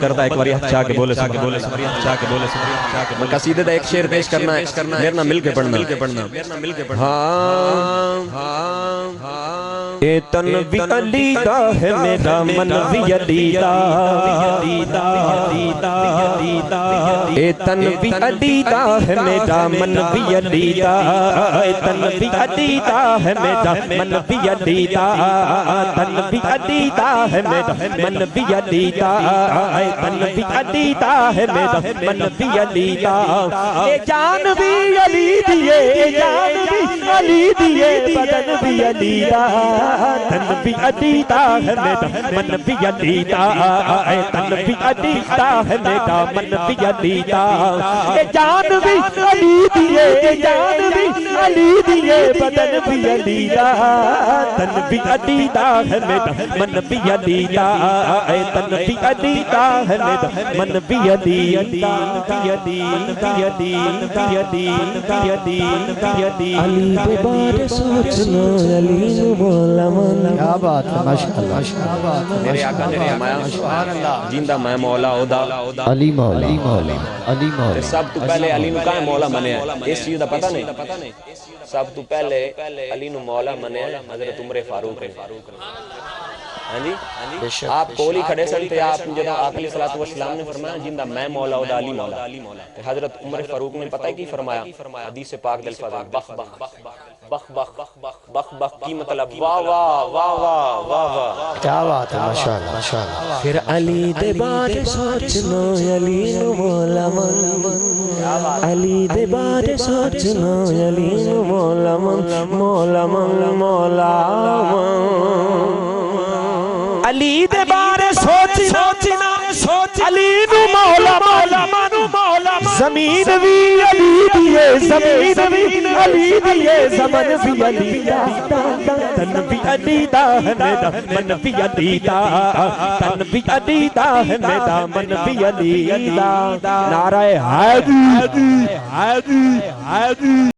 کرتا ہے ایک باری ہاتھ چاہ کے بولے میں قصیدے دا ایک شعر پیش کرنا ہے میرے نہ مل کے پڑھنا اے تنبی علی دا ہے میرا منوی علی دا اے تنبی علی دا ہے میرا منوی علی دا اے تنبی علی دا ہے میرا منوی علی دا تنبی علی دا ہے میرا منوی علی دا اے تنبی علی دا ہے میرا منوی علی دا اے جان بھی علی دیے جان بھی علی دیے بدن بھی علی دا تنبی علی دا ہے میرا منوی علی دا اے تنبی علی دا ہے میرا منوی علی دا اے جان بھی علی دیے جان بھی علی دیے بدن بھی علی دا تنبی علی دا ہے میرا منوی علی دا اے تنبی علی دا ہے میرا منوی علی دا علی کے بارے سوچنا علی مولا من کیا بات ہے ماشاءاللہ میرے آقا نے فرمایا جیندہ میں مولا اودا علی مولا علی مولا سب تو پہلے علی نو کہاں مولا منیا اس چیز دا پتہ نہیں سب تو پہلے علی نو مولا منیا حضرت عمر فاروق نے ہاں جی آپ کولی کھڑے سنتے آپ جدہ آقا علیہ السلام نے فرمایا جندہ میں مولا و علی مولا حضرت عمر فاروق نے پتہ کی فرمایا حدیث پاک دل فضل بخ بخ بخ بخ بخ بخ کی مطلب واہ واہ واہ واہ واہ واہ کیا بات ہے ماشاءاللہ پھر علی دے بارے سوچنا علی نو مولا من علی دے بارے سوچنا علی نو مولا من مولا من مولا من علی دے بارے سوچنا علی نو مولا من زمین بھی علی دیے زمین بھی علی دیے زمن بھی علی دا تن بھی علی دا ہے میرا من بھی علی دا تن بھی علی دا ہے میرا من بھی علی دا نعرہ حیدر